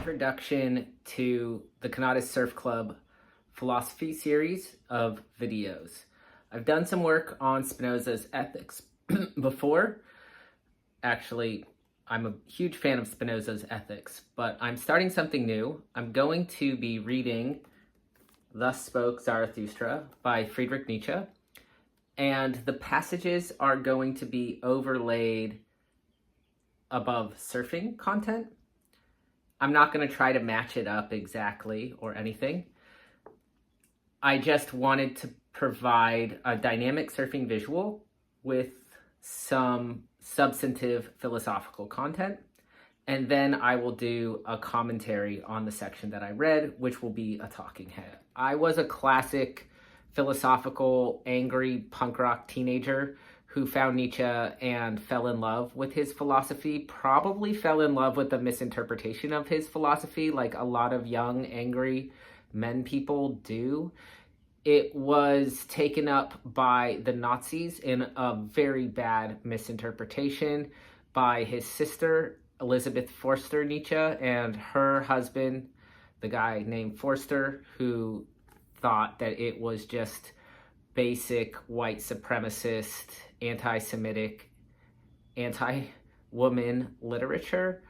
introduction to the Canada Surf Club Philo-surfy Series of videos. I've done some work on Spinoza's ethics before. Actually, I'm a huge fan of Spinoza's ethics, but I'm starting something new. I'm going to be reading Thus Spoke Zarathustra by Friedrich Nietzsche, and the passages are going to be overlaid above surfing content. I'm not going to try to match it up exactly or anything. I just wanted to provide a dynamic surfing visual with some substantive philosophical content, and then I will do a commentary on the section that I read, which will be a talking head. I was a classic philosophical, angry punk rock teenager who found Nietzsche and fell in love with his philosophy, probably fell in love with the misinterpretation of his philosophy, like a lot of young, angry men people do. It was taken up by the Nazis in a very bad misinterpretation by his sister, Elizabeth Forster Nietzsche, and her husband, the guy named Forster, who thought that it was just basic white supremacist, anti-Semitic, anti-woman literature.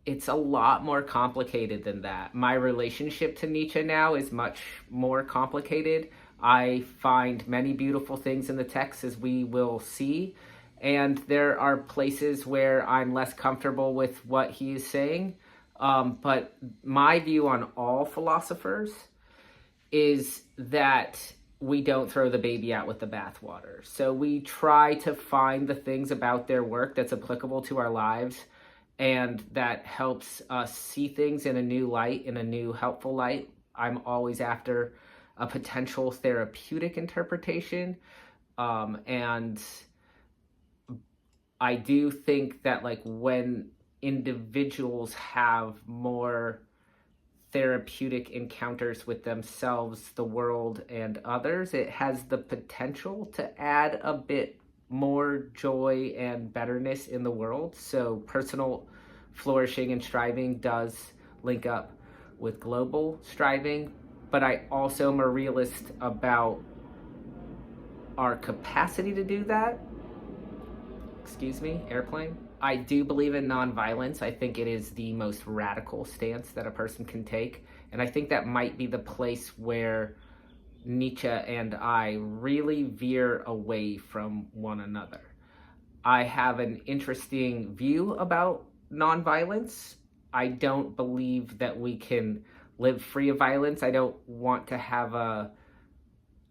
It's a lot more complicated than that. My relationship to Nietzsche now is much more complicated. I find many beautiful things in the text, as we will see, and there are places where I'm less comfortable with what he is saying. But my view on all philosophers is that we don't throw the baby out with the bathwater. So we try to find the things about their work that's applicable to our lives and that helps us see things in a new light, in a new helpful light. I'm always after a potential therapeutic interpretation. And I do think that when individuals have more therapeutic encounters with themselves, the world, and others, it has the potential to add a bit more joy and betterness in the world. So personal flourishing and striving does link up with global striving, but I also am a realist about our capacity to do that. Excuse me, airplane. I do believe in nonviolence. I think it is the most radical stance that a person can take. And I think that might be the place where Nietzsche and I really veer away from one another. I have an interesting view about nonviolence. I don't believe that we can live free of violence. I don't want to have a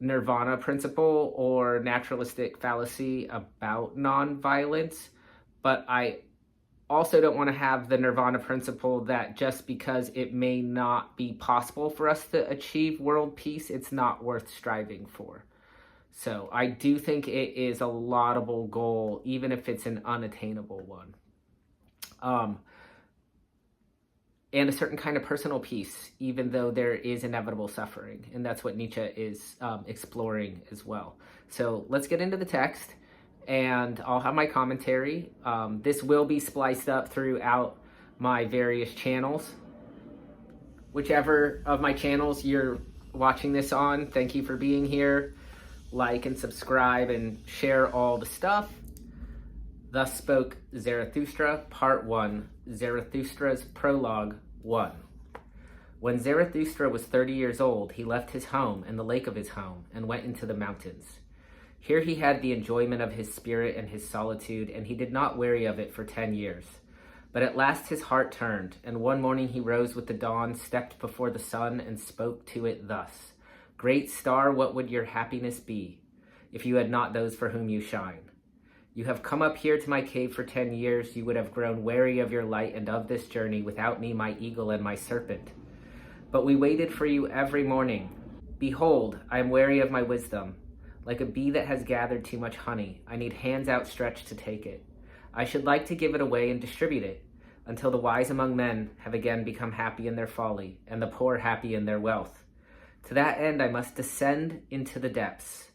nirvana principle or naturalistic fallacy about nonviolence. But I also don't want to have the nirvana principle that just because it may not be possible for us to achieve world peace, it's not worth striving for. So I do think it is a laudable goal, even if it's an unattainable one. And a certain kind of personal peace, even though there is inevitable suffering. And that's what Nietzsche is exploring as well. So let's get into the text, and I'll have my commentary. This will be spliced up throughout my various channels. Whichever of my channels you're watching this on, thank you for being here. Like and subscribe and share all the stuff. Thus Spoke Zarathustra, Part 1, Zarathustra's Prologue 1. When Zarathustra was 30 years old, he left his home and the lake of his home and went into the mountains. Here he had the enjoyment of his spirit and his solitude, and he did not weary of it for 10 years. But at last his heart turned, and one morning he rose with the dawn, stepped before the sun, and spoke to it thus: "Great star, what would your happiness be, if you had not those for whom you shine? You have come up here to my cave for 10 years, you would have grown weary of your light and of this journey without me, my eagle and my serpent. But we waited for you every morning. Behold, I am weary of my wisdom. Like a bee that has gathered too much honey, I need hands outstretched to take it. I should like to give it away and distribute it, until the wise among men have again become happy in their folly, and the poor happy in their wealth. To that end I must descend into the depths,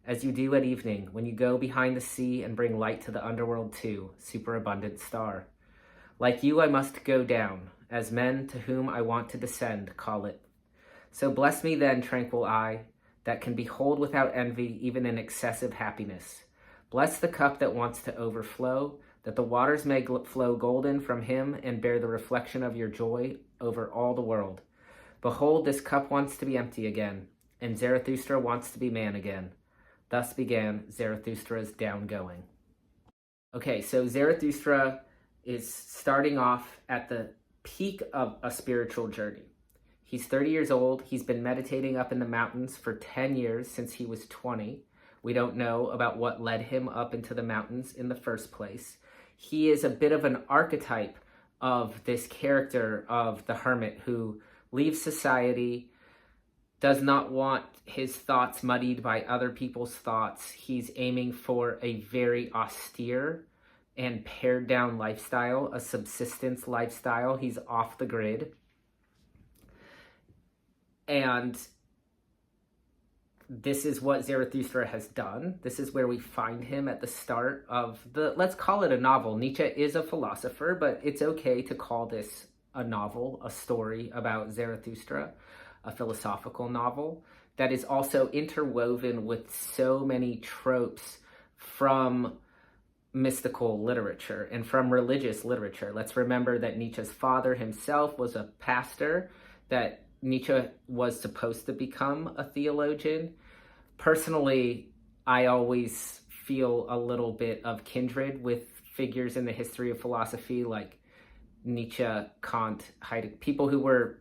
as you do at evening, when you go behind the sea and bring light to the underworld too, superabundant star. Like you I must go down, as men to whom I want to descend call it. So bless me then, tranquil eye, that can behold without envy even an excessive happiness. Bless the cup that wants to overflow, that the waters may flow golden from him and bear the reflection of your joy over all the world. Behold, this cup wants to be empty again, and Zarathustra wants to be man again. Thus began Zarathustra's downgoing. Okay, so Zarathustra is starting off at the peak of a spiritual journey. He's 30 years old. He's been meditating up in the mountains for 10 years since he was 20. We don't know about what led him up into the mountains in the first place. He is a bit of an archetype of this character of the hermit who leaves society, does not want his thoughts muddied by other people's thoughts. He's aiming for a very austere and pared down lifestyle, a subsistence lifestyle. He's off the grid. And this is what Zarathustra has done. This is where we find him at the start of the, let's call it a novel. Nietzsche is a philosopher, but it's okay to call this a novel, a story about Zarathustra, a philosophical novel that is also interwoven with so many tropes from mystical literature and from religious literature. Let's remember that Nietzsche's father himself was a pastor, that Nietzsche was supposed to become a theologian. Personally, I always feel a little bit of kindred with figures in the history of philosophy like Nietzsche, Kant, Heidegger, people who were,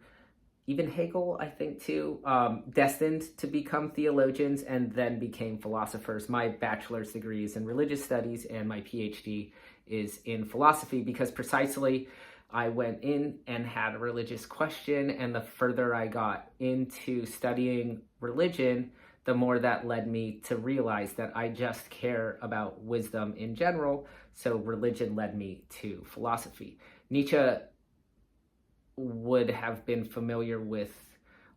even Hegel, I think too, destined to become theologians and then became philosophers. My bachelor's degree is in religious studies and my PhD is in philosophy because precisely I went in and had a religious question, and the further I got into studying religion, the more that led me to realize that I just care about wisdom in general, so religion led me to philosophy. Nietzsche would have been familiar with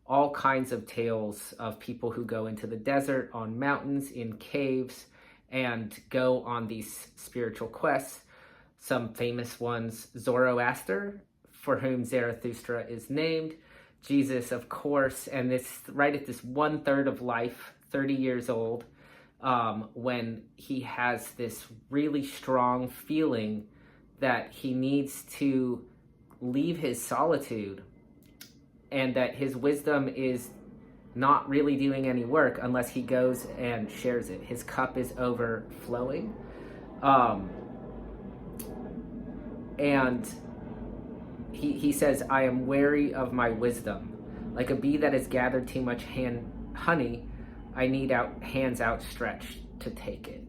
all kinds of tales of people who go into the desert, on mountains, in caves, and go on these spiritual quests. Some famous ones, Zoroaster, for whom Zarathustra is named, Jesus, of course, and this right at this 1/3 of life, 30 years old, when he has this really strong feeling that he needs to leave his solitude and that his wisdom is not really doing any work unless he goes and shares it. His cup is overflowing. And he says, I am wary of my wisdom. Like a bee that has gathered too much honey, I need hands outstretched to take it.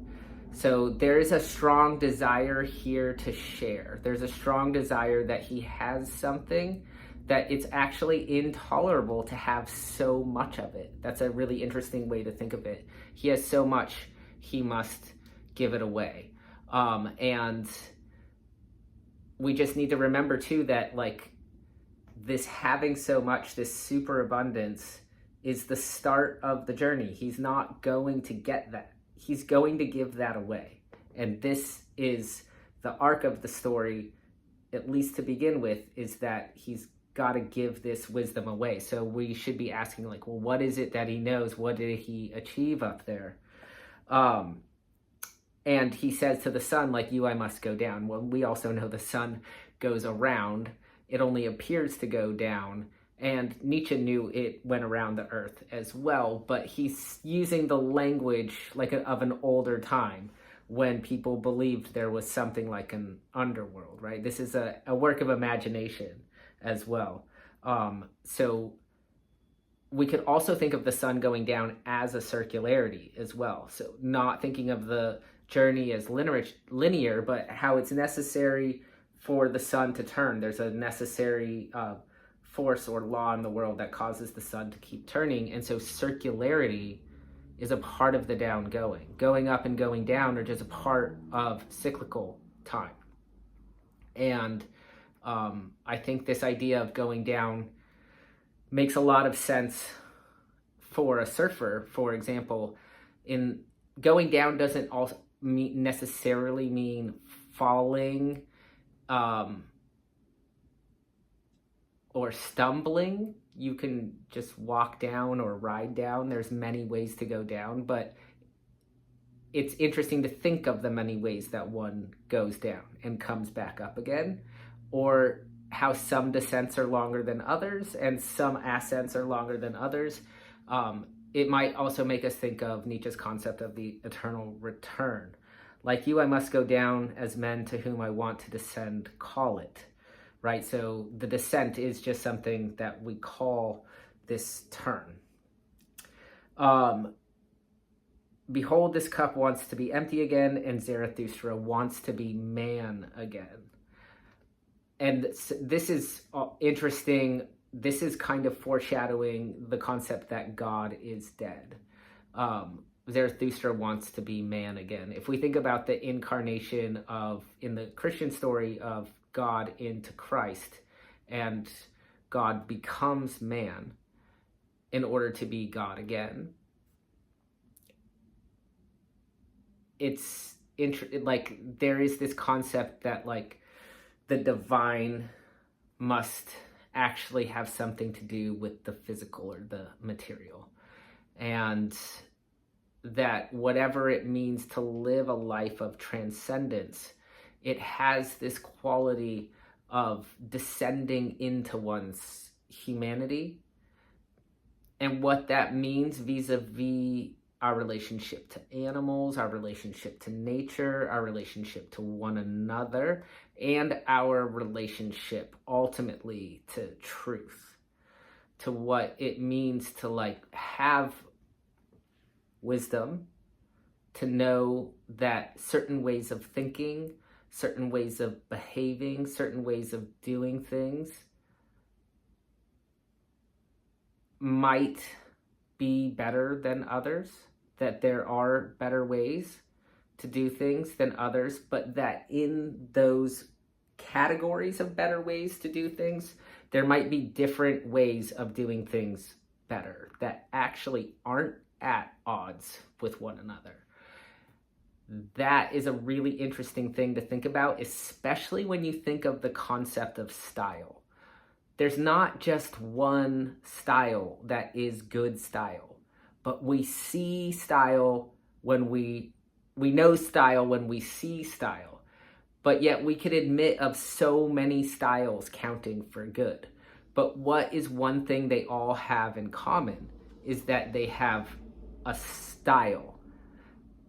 So there is a strong desire here to share. There's a strong desire that he has something that it's actually intolerable to have so much of it. That's a really interesting way to think of it. He has so much, he must give it away. And we just need to remember too that like this having so much, this superabundance is the start of the journey. He's not going to get that. He's going to give that away. And this is the arc of the story, at least to begin with, is that he's got to give this wisdom away. So we should be asking like, well, what is it that he knows? What did he achieve up there? And he says to the sun, like you, I must go down. Well, we also know the sun goes around. It only appears to go down. And Nietzsche knew it went around the earth as well, but he's using the language like of an older time when people believed there was something like an underworld, right? This is a work of imagination as well. So we could also think of the sun going down as a circularity as well. So not thinking of the journey as linear, but how it's necessary for the sun to turn. There's a necessary force or law in the world that causes the sun to keep turning. And so circularity is a part of the down going. Going up and going down are just a part of cyclical time. And I think this idea of going down makes a lot of sense for a surfer, for example. In going down doesn't also necessarily mean falling or stumbling. You can just walk down or ride down. There's many ways to go down, but it's interesting to think of the many ways that one goes down and comes back up again, or how some descents are longer than others and some ascents are longer than others. It might also make us think of Nietzsche's concept of the eternal return. Like you, I must go down as men to whom I want to descend call it, right? So the descent is just something that we call this turn. Behold, this cup wants to be empty again, and Zarathustra wants to be man again. And this is interesting. This is kind of foreshadowing the concept that God is dead. Zarathustra wants to be man again. If we think about the incarnation in the Christian story of God into Christ, and God becomes man in order to be God again, it's like there is this concept that like the divine must actually have something to do with the physical or the material, and that whatever it means to live a life of transcendence, it has this quality of descending into one's humanity, and what that means vis-a-vis our relationship to animals, our relationship to nature, our relationship to one another, and our relationship ultimately to truth, to what it means to like have wisdom, to know that certain ways of thinking, certain ways of behaving, certain ways of doing things might be better than others, that there are better ways to do things than others, but that in those categories of better ways to do things, there might be different ways of doing things better that actually aren't at odds with one another. That is a really interesting thing to think about, especially when you think of the concept of style. There's not just one style that is good style, but we see style when we know style when we see style, but yet we could admit of so many styles counting for good. But what is one thing they all have in common is that they have a style.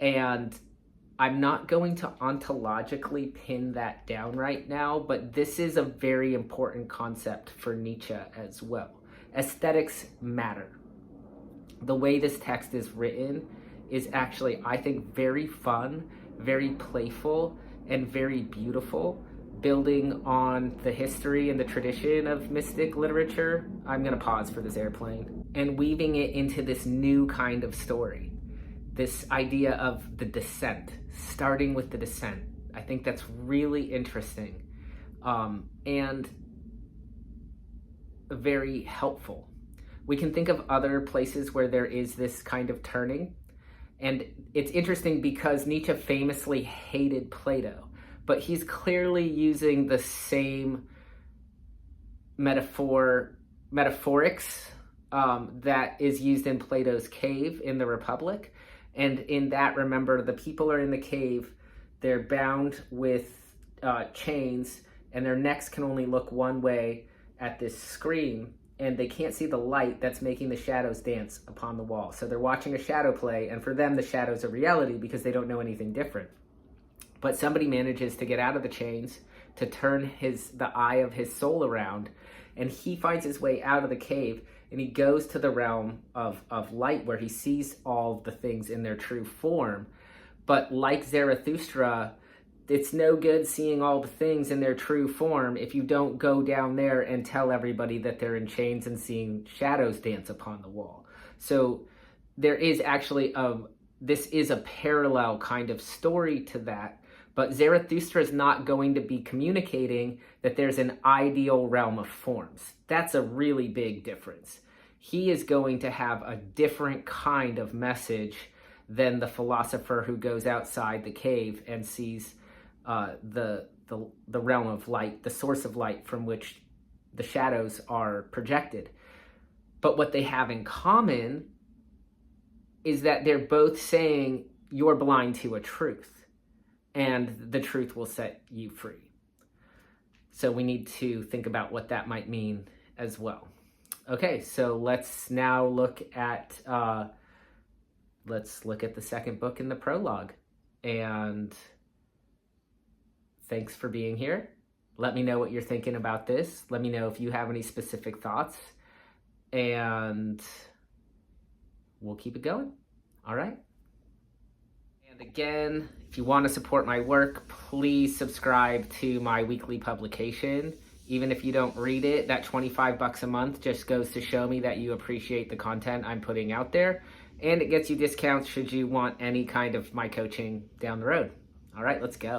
And I'm not going to ontologically pin that down right now, but this is a very important concept for Nietzsche as well. Aesthetics matter. The way this text is written is actually, I think, very fun, very playful, and very beautiful, building on the history and the tradition of mystic literature. I'm going to pause for this airplane. And weaving it into this new kind of story. This idea of the descent, starting with the descent. I think that's really interesting and very helpful. We can think of other places where there is this kind of turning. And it's interesting because Nietzsche famously hated Plato, but he's clearly using the same metaphorics that is used in Plato's cave in the Republic. And in that, remember, the people are in the cave, they're bound with chains, and their necks can only look one way at this screen, and they can't see the light that's making the shadows dance upon the wall. So they're watching a shadow play, and for them, the shadow's a reality because they don't know anything different. But somebody manages to get out of the chains, to turn the eye of his soul around, and he finds his way out of the cave, and he goes to the realm of light where he sees all the things in their true form. But like Zarathustra, it's no good seeing all the things in their true form if you don't go down there and tell everybody that they're in chains and seeing shadows dance upon the wall. So there is actually this is a parallel kind of story to that. But Zarathustra is not going to be communicating that there's an ideal realm of forms. That's a really big difference. He is going to have a different kind of message than the philosopher who goes outside the cave and sees the realm of light, the source of light from which the shadows are projected. But what they have in common is that they're both saying you're blind to a truth, and the truth will set you free. So we need to think about what that might mean as well. Okay, so let's now look at the second book in the prologue. And thanks for being here. Let me know what you're thinking about this. Let me know if you have any specific thoughts, and we'll keep it going. All right. And again, if you want to support my work, please subscribe to my weekly publication. Even if you don't read it, that $25 a month just goes to show me that you appreciate the content I'm putting out there. And it gets you discounts should you want any kind of my coaching down the road. All right, let's go.